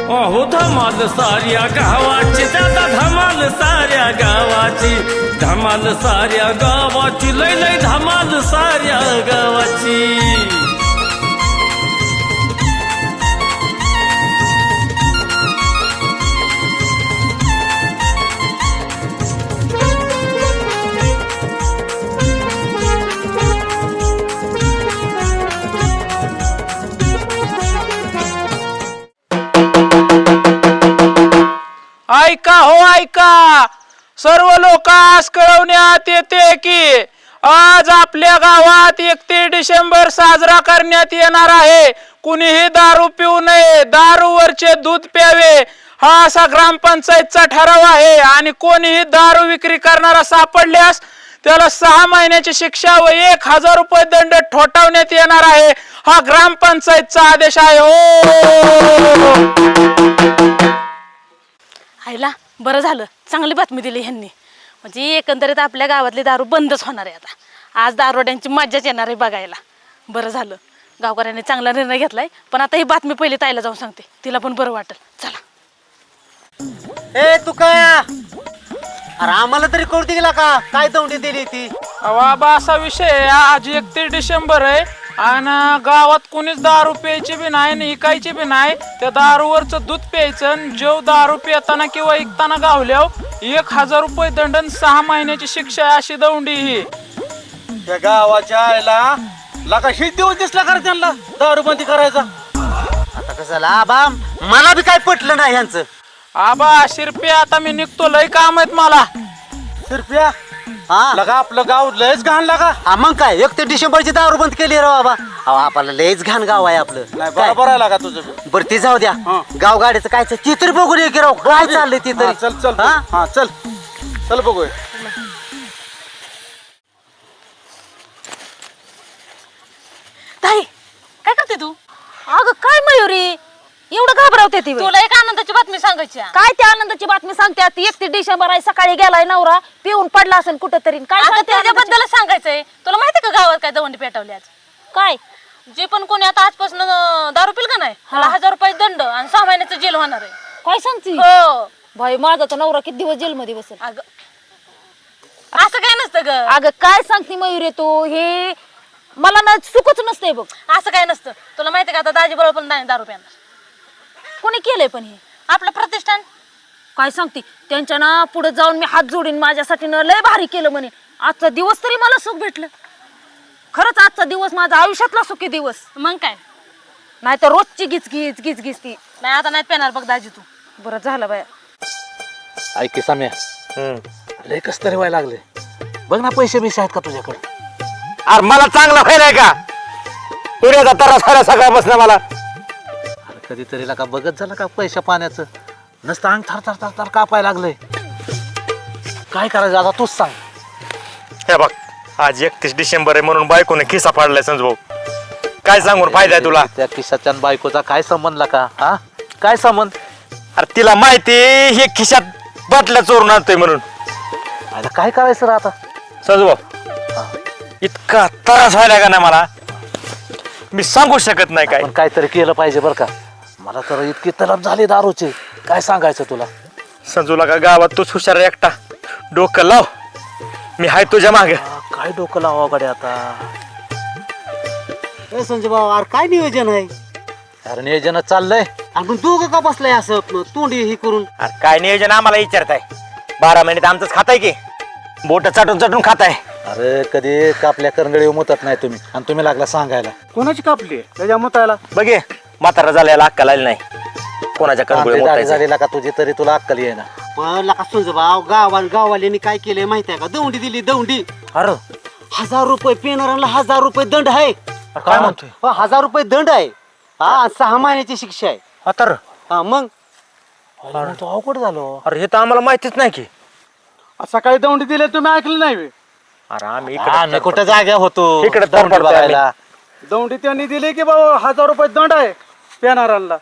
अहो धमाल साऱ्या गावाची दादा धमाल साऱ्या गावाची धमाल साऱ्या गावाची लय लय धमाल साऱ्या गावाची ऐका हो ऐका सर्व लोक आज कळवण्यात येते की आज आपल्या गावात 31 डिसेंबर साजरा करण्यात येणार आहे। कुणीही दारू पिऊ नये, दारूवरचे दूध प्यावे हा असा ग्रामपंचायतचा ठराव आहे आणि कोणीही दारू विक्री करणारा सापडल्यास त्याला 6 महिन्याची शिक्षा व 1000 रुपये दंड ठोठावण्यात येणार आहे। हा ग्रामपंचायतचा आदेश आहे। हो आईला बरं झालं, चांगली बातमी दिली ह्यांनी। म्हणजे एकंदरीत आपल्या गावातली दारू बंदच होणार आहे आता। आज दारोड्यांची मज्जाच येणार आहे बघायला। बरं झालं, गावकऱ्यांनी चांगला निर्णय घेतलाय। पण आता ही बातमी पहिली ताईला जाऊन सांगते, तिला पण बरं वाटेल। चला। ए तू काय अरे आम्हाला तरी कळती गेला का काय दौंडी दिली ती? बाबा असा विषय आहे, आज 31 डिसेंबर आहे आणि गावात कोणीच दारू प्यायची बी नाही आणि इकायची बी नाही। त्या दारूवरचं दूध प्यायचं आणि जेव दारू पिताना किंवा इकताना गावल्यावर 1000 रुपये दंड आणि 6 महिन्याची शिक्षा आहे अशी दौंडी ही। त्या गावाच्या आईला लका शीट देऊन दिसला कर त्यांना दारूबंदी करायचा। आता कसं झालं आबा, मला बी काय पटलं नाही यांचं। आबा शिरप्या आता मी निघतो, लय काम आहेत मला। शिरप्या हा लगा आपलं गाव लयच घाण लागा। हा मग काय 31 डिसेंबरची दारू बंद केली रे बाबा। अहो आपल्याला लयच घाण गाव आहे आपलं। नाही बरोबर आहे लागा तुझं। बरं ती जाऊ द्या, गाव गाडीचं काय ती तरी बघून ये की राव काय चाललंय ती तरी। चल चल हा चल चल बघूया। ताई काय करते तू? अगं काय मयुरी एवढं घाबरवते ती? तुला एक आनंदाची बातमी सांगायची। काय त्या आनंदाची बातमी सांगते? 31 डिसेंबर आहे, सकाळी गेलाय नवरा, पिऊन पडला असेल कुठंतरी। काय त्याच्याबद्दल सांगायचंय? तुला माहिती का गावात काय दवंडी पेटवली आज? काय? जे पण कोणी आता आजपासून दारू पिल का नाही त्याला 1000 रुपये दंड आणि 6 महिन्याचं जेल होणार आहे। काय सांगते? हो भाई, माझा तर नवरा किती दिवस जेल मध्ये बसेल। अगं असं काय नसतं ग। अगं काय सांगते मयुरी तू? हे मला ना सुखच नसतंय बघ। असं काय नसतं, तुला माहिती का आता दाजी बरोबर पण नाही दारू प्यायला। कोणी केलंय पण हे? आपलं प्रतिष्ठान। काय सांगते? त्यांच्या ना पुढे जाऊन मी हात जोडीन, माझ्यासाठी न लय भारी केलं म्हणे। आजचा दिवस तरी मला सुख भेटलं। खरंच आजचा दिवस माझा आयुष्यातला सुखी दिवस। मग काय, नाही तर रोजची गिचगिच गिचगिच ती नाही। आता नाही पेणार बघ दाजी तू। बरं झालं बाया। ऐक साम्या, लय कस तरी व्हायला लागले बघ ना। पैसे बिसे आहेत का तुझ्याकडे? अरे मला चांगला फायदा आहे का? तुझ्या त्रास झाला सकाळपासून मला। कधीतरी का बघत झालं का पैशा पाण्याचं? नसतं अंग थर थर थर थर कापायला लागलंय। काय करायचं आता तूच सांग। हे बघ, आज 31 डिसेंबर आहे म्हणून बायकोने खिसा फाडलाय संजू भाऊ। काय सांगून फायदा आहे तुला? त्या खिशाच्या बायकोचा काय संबंध का? हा काय संबंध? अरे तिला माहिती हे खिशात बाटल्या चोरून आणतोय म्हणून। आता काय करायचं रे आता संजू भाऊ, इतका त्रास व्हायला का ना मला, मी सांगू शकत नाही काय। पण काहीतरी केलं पाहिजे बरं का। मला तर इतकी तलब झाली दारूची, काय सांगायचं तुला। संजूला का गावात तूच हुशार एकटा, डोकं लाव, मी हाय तुझ्या मागे। काय डोकं लावा गड्या आता? संजय भाऊ अरे काय नियोजन आहे? अरे नियोजन चाललंय। आपण दोघं का बसलाय असं तोंडी ही करून? अरे काय नियोजन आम्हाला विचारताय? 12 महिन्यात आमचंच खाताय की, बोट चाटून चाटून खाताय। अरे कधी कापल्या करंगळी उमतत नाही तुम्ही, आणि तुम्ही लागला सांगायला। कोणाची कापली त्याच्या मताला? बघे म्हातारा झाल्याला अक्कल आली नाही, कोणाच्या कंगोळी झालेला का तुझी तरी तुला अक्कल येईना। पण लका संजय भाऊ गाववाल्यांनी काय केलंय माहिती आहे का? दौंडी दिली दौंडी। अरे 1000 रुपये पेनारांना 1000 रुपये दंड आहे। काय म्हणतोय? 1000 रुपये दंड आहे हा, 6 महिन्याची शिक्षा आहे। तर हा मग तो अवघड झालो। अरे हे तर आम्हाला माहितीच नाही की। सकाळी दौंडी दिले तुम्ही ऐकलं नाही? अरे आम्ही आम्ही कुठं जाग्या होतो इकडे दौंडी बघायला। दौंडी त्यांनी दिली की बाबा 1000 रुपये दंड आहे पेनारांना।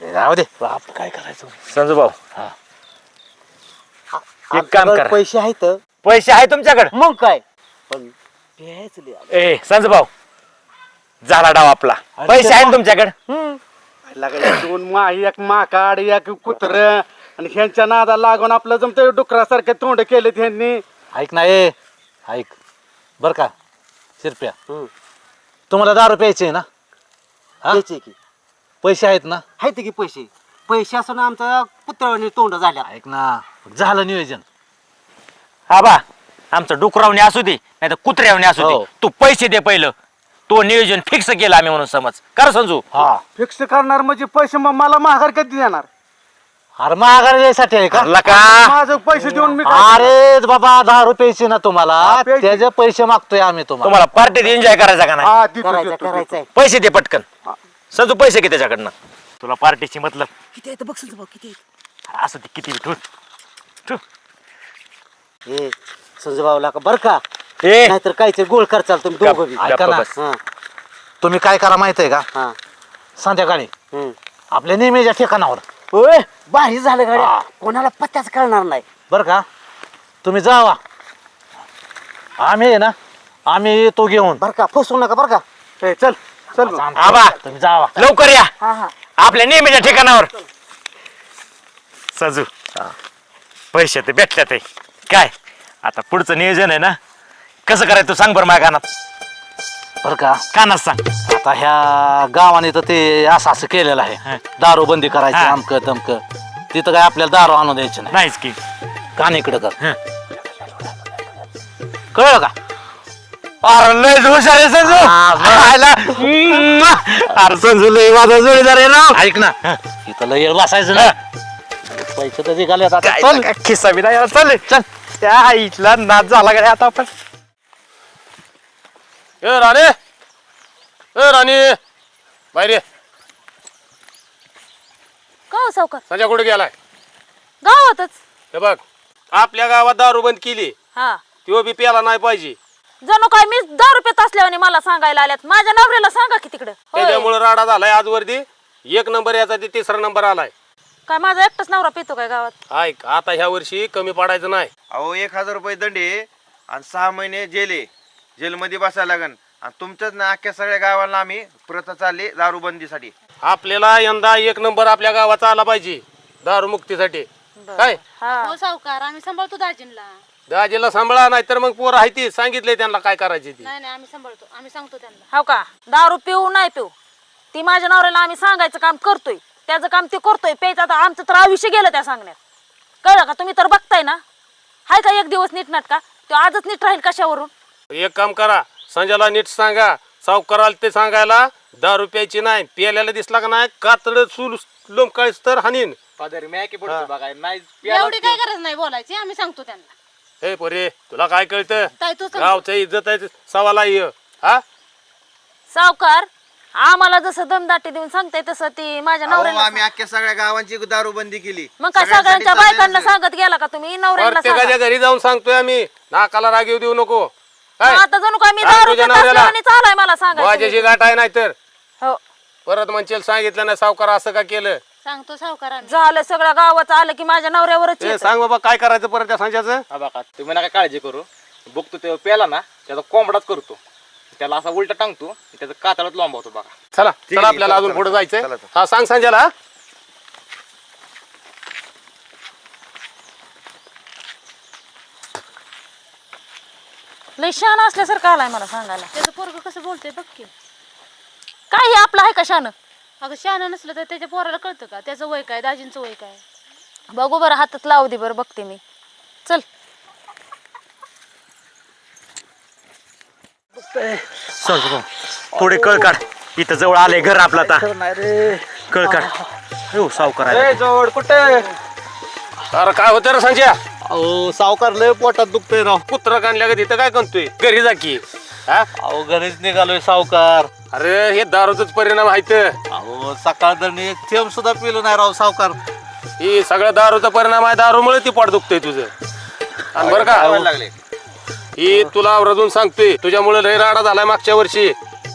राहू दे, आपण काय करायचं? संजू भाऊ एक काम करा, पैसे आहेत पैसे आहे तुमच्याकडे? मग काय पण ए संजू भाऊ, झाला डाव आपला। पैसे आहेत तुमच्याकडे? लागा दोन माही एक माकाड एक कुत्र आणि ह्यांच्या नादाला लागून आपलं जमतं डुकरासारखे तोंड केले त्यांनी. ऐक ना ए ऐक बर का शिरप्या तुम्हाला दारू प्यायचे ना हा? द्यायचे की पैसे आहेत ना आहेत की पैसे पैसे असून आमचा पुत्रावानी तोंड झाल्या. ऐक ना झालं नियोजन हा बा आमचं डुकरावणी असू दे नाही तर कुत्र्यावणी असू हो. दे तू पैसे दे पहिलं तो नियोजन फिक्स केलं आम्ही म्हणून समज कर संजू. हा फिक्स करणार म्हणजे पैसे मग मला महागार कधी देणार? अरे माघारी यायसाठी आहे का लका माझं पैसे देऊन मी काय अरे बाबा दारू प्यायची ना तुम्हाला हा, प्यायची. त्याचे पैसे मागतोय आम्ही तुम्हाला तुम्हाला पार्टीत एन्जॉय करायचा का नाही हा, देतो, करायचं देतो, करायचंय. पैसे दे पटकन संजू पैसे घे त्याच्याकडनं तुला पार्टीची मतलब किती आहेत बघ संजू भाऊ किती असं ते किती ठेव ठेव. हे संजू भाऊला का बर का ए नाहीतर काहीतरी गोळ करचाल तुम्ही दोघं बी. ऐका ना बस. हा तुम्ही काय करा माहित आहे का हा संध्याकाळी हम्म. आपल्या नेहमीच्या ठिकाणावर होय भारी झालं गाड्या कोणाला पत्त्याच कळणार नाही. बर का तुम्ही जावा आम्ही आहे ना आम्ही तो घेऊन बर का फसवू नका बर का. ए, चल चल मग. आबा तुम्ही जावा लवकर या हा हा आपल्या नेहमीच्या ठिकाणावर संजू पैसे ते भेटल्यात आहे. काय आता पुढचं नियोजन आहे ना कसं करायचं तू सांग बरं माझ्या कानात बर का कानात सांग. आता ह्या गावाने तर ते असं असं केलेलं आहे दारू बंदी करायची हा. अमकं तमकं तिथं काय आपल्याला दारू आणून द्यायचं नाही नाहीच की कान इकडं कर हं. कळलं का अरे लय हुशार आहे संजू आयला. अरे संजू लय माझा जोडीदार आहे ना. ऐक ना इथं लय वेळ बसायचं ना पैसे तर निघाले आता काय चल काय खिस्सा बी नाही यार, चल चल त्या आईला नाच झाला का रे आता आपण. ए राणे ए राणी बाहेर ये. का हो सावकार संजय कुठे गेलाय? गावातच हे बघ आपल्या गावात दारू बंद केली हा तो बी प्याला नाही पाहिजे. जणू काय मी 10 रुपये असल्याने मला सांगायला आल्यात माझ्या नवऱ्याला सांगा की तिकडं होय. त्याच्यामुळे राडा झालाय आजवरती 1 नंबर याचा ते 3रा नंबर आलाय. काय माझा एकटाच नवरा पितो काय गावात ऐक आता ह्या वर्षी कमी पडायचं नाही. अहो 1000 रुपये दंडे आणि 6 महिने जेलमध्ये बसायला लागन आणि तुमच्याच ना अख्ख्या सगळ्या गावाला आम्ही प्रथा चालली दारूबंदीसाठी. आपल्याला यंदा 1 नंबर आपल्या गावाचा आला पाहिजे दारू मुक्तीसाठी. काय हा हो सावकार आम्ही सांभाळतो दाजींना. दाजीला सांभाळा नाहीतर मग पोरं आहे ती सांगितलंय त्यांना काय करायची ती. नाही नाही आम्ही सांभाळतो आम्ही सांगतो त्यांना. हो का दारू पिऊ नाही पिऊ ती माझ्या नवऱ्याला आम्ही सांगायचं काम करतोय त्याचं काम ते करतोय प्यायचं आता आमचं तर आयुष्य गेलं त्या सांगण्यात. कळलं का तुम्ही तर बघताय ना हाय का एक दिवस नीट नाटका तो आजच नीट राहील कशावरून. एक काम करा संजयला नीट सांगा सावकाराला ते सांगायला दारू प्यायची नाही प्यायला दिसला का नाही कातड चूल लोंबकाळीस तर हानीन. एवढी काय गरज नाही बोलायची आम्ही सांगतो त्यांना. हे पोरे तुला काय कळतं ताई तू सांग. गावचं इज्जत आहे सवाला ये हा. सावकार आम्हाला जसं दमदाटी देऊन सांगताय तसं ती माझ्या अहो, नवऱ्याला आम्ही अख्ख्या सगळ्या गावांची दारूबंदी केली. मग काय सगळ्यांसाठी सगळ्यांच्या चाललंय बायकांना असं. सांगत गेला का तुम्ही नवऱ्याला प्रत्येकाच्या सांगा. घरी जाऊन सांगतोय आम्ही नाकाला राग येऊ देऊ नको. काय मग आता जणू काय मी सांग दारू तुझ्या पित नवऱ्याला. असल्याने चालाय मला सांगायचं. माझ्याशी गाठ आहे नाही तर हो परत म्हणशील सांगितलं नाही सावकार असं का केलं. सांगतो सावकार आम्ही. झालं सगळं गावाचं आलं की माझ्या नवऱ्यावरच ए, येतं. सांग बाबा काय करायचं परत त्या संजयचं. हा बघा तुम्ही नका काळजी करू बघतो ते प्याला ना त्याचा कोंबडाच करतो त्याला असा उलटा टांगतो त्याचं कातळात लोंबवतो बघा. चला ठीक चला आहे, आपल्याला चला, अजून पुढे चला, जायचंय. चला. हा सांग संजयला. लय शहाणा असल्यासारखं आलाय मला सांगायला. त्याचं पोरग कसं बोलतोय बघ की. काय हे आपलं आहे का शहाणं. अगं शहाणं नसलं तर त्याच्या पोराला कळतं का त्याचं वय काय दाजींचं वय काय. बघू बरं हातात लावू दे बरं बघते मी. चल संजू थोडे कळ काढ इथं जवळ आले घर आपलं आता कळ काढ. हो सावकार आहे. जवळ कुठे अरे काय होतं रे संजय अहो सावकार लय पोटात दुखतोय राव कुत्र काढल्या का तिथं काय करतोय घरी जा की. हा अहो घरीच निघालोय सावकार. अरे हे दारूचाच परिणाम आहेत. अहो सकाळ दरनी एक थेंब सुद्धा पिलो नाही राव सावकार. ही सगळं दारूचा परिणाम आहे दारूमुळे ती पोट दुखतंय तुझं. आणि बरं का लागले ही तुला आवर्जून सांगतोय तुझ्यामुळे लय राडा झालाय मागच्या वर्षी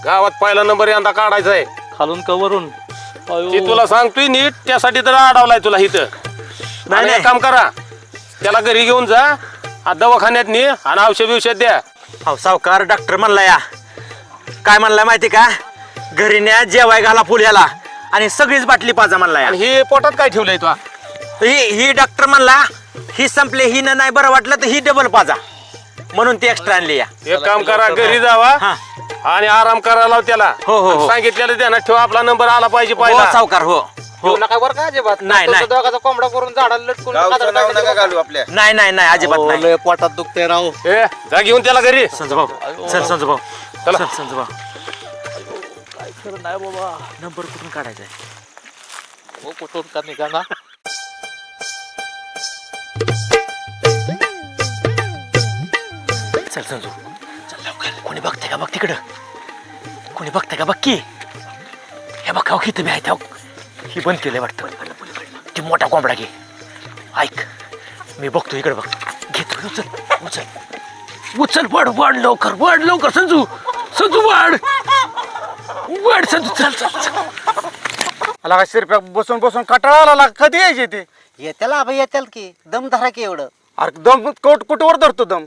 गावात पहिला नंबर यंदा काढायचा आहे. खालून कवरून ती तुला सांगतोय नीट त्यासाठी तर अडवलाय तुला इथं. नाही एक काम करा त्याला घरी घेऊन जा दवाखान्यात ने आणि औषध द्या. अहो सावकार डॉक्टर म्हणला या काय म्हणलाय माहिती का घरी न्या जेवाय घाला फुल्याला आणि सगळीच बाटली पाजा म्हणला आणि हे पोटात काय ठेवलंय तू ही डॉक्टर म्हणला ही संपले ही नाही बरं वाटलं तर ही डबल पाजा म्हणून ती एक्स्ट्रा आणली या. एक काम करा घरी जावा हा. आणि आराम करायला लाव त्याला हो, हो, हो. सांगितलेलं ध्यानात ठेवा आपला नंबर आला पाहिजे हो पहिला सावकार हो हो नका बरं का अजिबात नाही, नाही. दोघाचा कोंबडा करून झाडाला लटकून गावचं नाव नका घालू आपल्या. नाही नाही नाही अजिबात नाही लय पोटात दुखते राव. ए जा घेऊन त्याला घरी संजू भाऊ चल संजू भाऊ चला. चल संजू भाऊ काय खरं नाही बाबा नंबर कुठून काढायचा आहे? हो, कुठून का निघाला? चल संजू चल लवकर कोणी बघते का बघ तिकडं कोणी बघते का बघ की हे बघ खाऊ किती आहे त्या ही बंद केलंय वाटतं ती मोठा कोंबडा घे ऐक मी बघतो इकडे बघ घेतो उचल उचल उचल वाढ लवकर संजू संजू वाढ संजू चल चल चल आला का शिरप्या बसून बसून कटाळा आला कधी यायचे ते येत्याल आबा येत्याल की दम धरा की एवढं. अरे दम कुठवर धरतो दम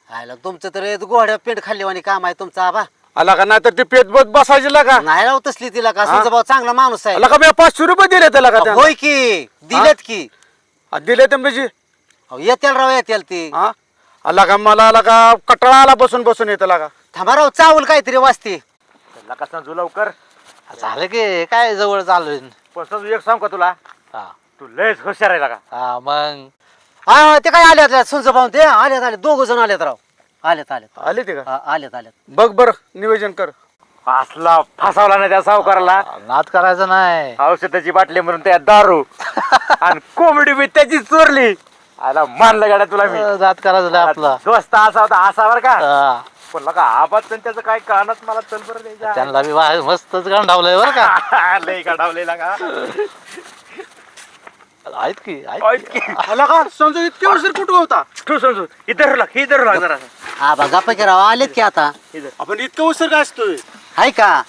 आयला तुमचं तर गोड्या पेंट खाल्ली काम आहे तुमचा आबा. आला का नाही तर ते पेट बस बसायचे लागा नाही राव तसली तिला का समजा भाऊ चांगला माणूस आहे. आला का मी 500 रुपये दिले त्याला का होय की दिलेत की दिले ते म्हणजे येत्याल राव येत्याल ती. हा आला का मला आला का कटाळा आला बसून बसून येतं लागा थांबा राव चावल काहीतरी वाजते. का संजू लवकर झालं की काय जवळ चालू पण संजू एक सांग का तुला तू लयच हुशार आहे का हा मग हा ते काय आल्यात सुंज भाऊ ते आल्यात दोघ जण आल्यात राव आल्यात आले ते का हा, आल्यात बघ बर नियोजन कर असला फसावला ना त्या सावकाराला नाद करायचं नाही. औषधाची बाटली म्हणून त्या दारू आणि कोंबडी बी त्याची चोरली आला मानलं गाड्या तुला मी नाद करायचं नाही आपला. दोस्त असा होता असावर का हा. पण का आबाद पण त्याचं काय कानात मला चल बरं द्यायचा त्यांना बी मस्तच गांडावलंय बरं का. लय काढावलेला का आहेत की आला का समजा इतके वर्ष कुठं होता तू समजू इधर लाग जरा आबा गप्पा की राव आलेत की आता आपण इतकं उसर काय असतोय हाय का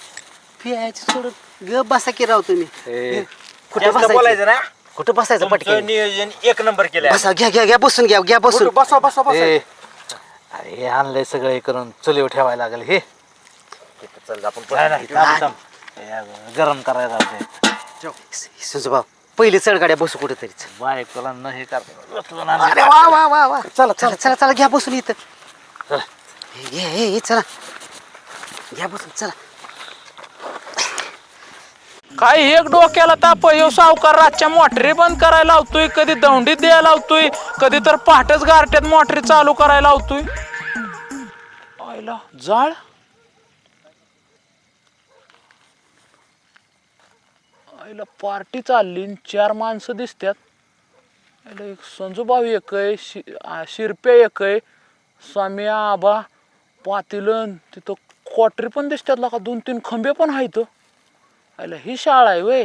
पियाची सोडून गप बसा की राव तुम्ही. कुठं जास्त बसायचं बोलायचं ना कुठं बसायचं तुमचं पटकन नियोजन एक नंबर केलंय बसा घ्या बसून घ्या बसून. बसा बसा बसा ए, अरे हे आणलंय सगळं हे करून चुलीवर ठेवायला लागेल हे. चल आपण नाही, नाही, थांब, थांब. हे गरम करायला लागते. सुंज भाऊ पहिले चढगाड्या बसू कुठेतरी. बायकोला न हे अरे वा चला घ्या बसून इथं. हे चला घ्या बसून चला. काय एक डोक्याला ताप येऊ सावकार रातच्या मोटरी बंद करायला लावतोय कधी दौंडीत द्यायला लावतोय कधी तर पहाटच गारट्यात मोटरी चालू करायला लावतोय. आयला जाळ आईला पार्टी चालली 4 माणसं दिसतात. आईला एक संजूभाऊ एक आहे शिरप्या एक आहे स्वामी आबा पातीलन तिथं क्वाटरी पण दिसतात का 2-3 खंबे पण आहेत. आईला ही शाळा आहे वय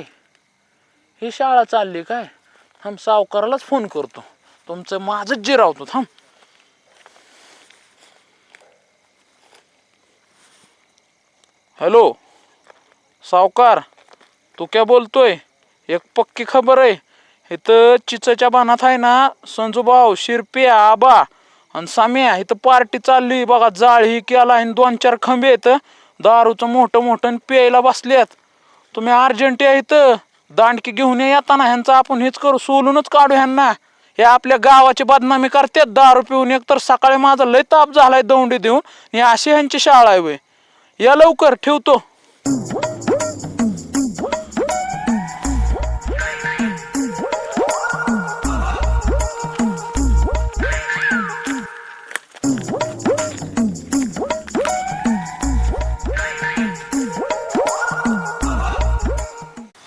ही शाळा चालली काय. थांब सावकारालाच फोन करतो तुमचं माझंच जिरावतो थांब. हॅलो सावकार तू क्या बोलतोय. एक पक्की खबर आहे इथं चिचच्या बाणात आहे ना संजूभाऊ शिरप्या आबा आणि साम्या इथं पार्टी चालली बघा. जाळ ही केला आणि 2-4 खंबे आहेत दारूचं मोठं प्यायला बसल्यात. तुम्ही अर्जंट या इथं दांडकी घेऊन येताना ह्यांचा आपण हेच करू सोलूनच काढू ह्यांना. हे आपल्या गावाची बदनामी करतात दारू पिऊन. एक तर सकाळी माझा लय ताप झालाय दौंडी देऊन. ही अशी ह्यांची शाळा आहे वय. या लवकर ठेवतो.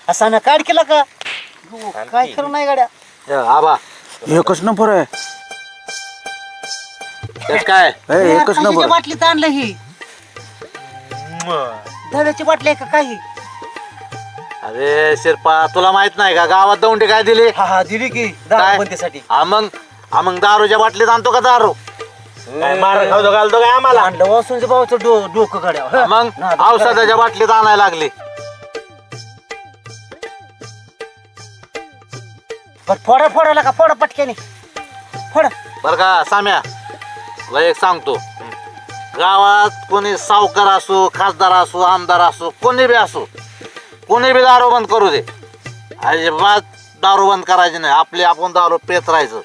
असा ना काढ केला का काय खरं नाही गाड्या. आबा एकच नंबर आहे काय एकच नंबर. बाटलीत आणलं ही दव्याची बाटली आहे का काही. अरे शिरपा तुला माहित नाही का गावात दौंडी काय दिली. हा दिली की दारूबंदीसाठी. मग दारूच्या बाटलीत आणतो का दारू मार खाऊ घालतो काय आम्हाला आणलं वासून भाऊचं डोकं गाड्या. मग औषधाच्या बाटलीत आणायला लागली. फोडायला का फोडा पटक्याने फोडा. बर का साम्या तुला एक सांगतो गावात कोणी सावकार असो खासदार असो आमदार असो कोणी बी असो कोणी बी दारू बंद करू दे, अजिबात दारू बंद करायची नाही. आपली आपण दारू पेत राहायचं.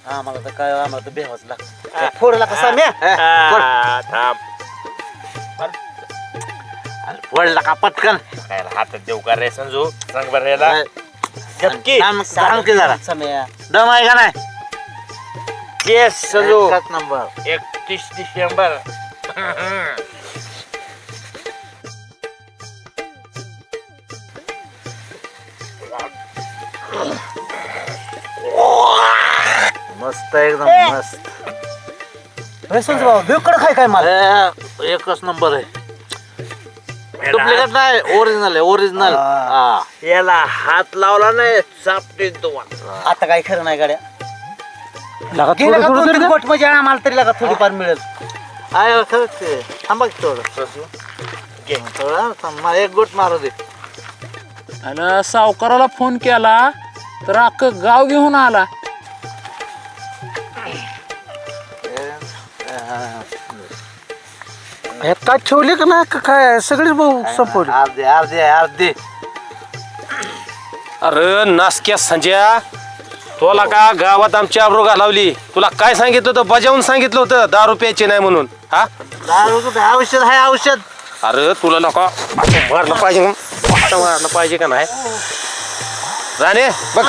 आम्हाला तर काय आम्हाला तर बेवाच लागतं. फोडला कसा म्या पडला का पटकन हातात देऊ का रे संजू? सांग बरं याला. सांग की जरा सम्या. दम आहे का नाही? येस संजू. एकच नंबर. 31 डिसेंबर. मस्त एकदम मस्त. बेकड काय मला एकच नंबर आहे. डुप्लिकेट नाही, ओरिजिनल आहे ओरिजिनल. याला हात लावला नाही चापटीन तुम्हाला. आता काय खरं नाही गाड्या. गेलं का 2-3 गोट म्हणजे आम्हाला तरी लागा थोडीफार मिळेल. आहे खरंच ते. थांबा की थोडं. थोडं थांब, मला एक गोट मारू दे. आणि सावकाराला फोन केला तर अख्खं गाव घेऊन आला. ह्यात काय ठेवले का ना काय सगळेच भाऊ संपवले. अर्धे अर्धे अर्धे. अरे नासक्या संजया, तुला का गावात आमची आबरू घालावली? तुला काय सांगितलं होतं? बजावून सांगितलं होतं दारू प्यायची नाही म्हणून. हा दारू कुठे? औषध आहे औषध. अरे तुला नका मारलं पाहिजे मारलं पाहिजे का नाही? राणे बघ,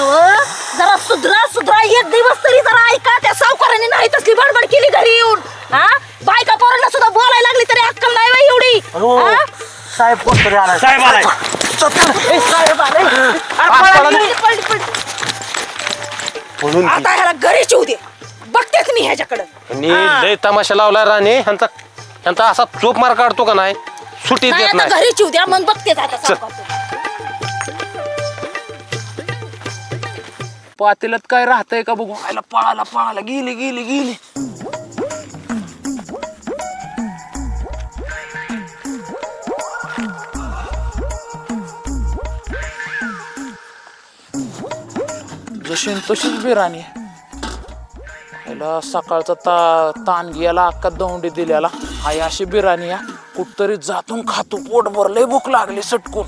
जरा सुधरा एक दिवस तरी जरा ऐका. त्या सावकाराने नाही तसली बडबड केली घरी येऊन. हा बायका पोरांना सुद्धा बोलायला लागली तरी अक्कल नाही बाई एवढी. हा? साहेब कोणतरी आला. साहेब आलाय. साहेब आले. पळली. आता ह्याला घरी शिवू दे. बघतेच मी ह्याच्याकडे. आणि लय तमाशा लावला राणे. ह्यांचा असा चोप मार काढतो का नाही, सुट्टी देत नाही. घरी शिवू द्या मग बघतेच आता सावकार. पातेल्यात काय राहतंय का बघू. आयला पळाला गेली. जशी तशीच बिराणी. सकाळचा ताण गेला, अक्का दौंडी दिल्याला. हाय अशी बिराणी कुठतरी जातून खातो, पोट भरलंय, भूक लागली सटकून.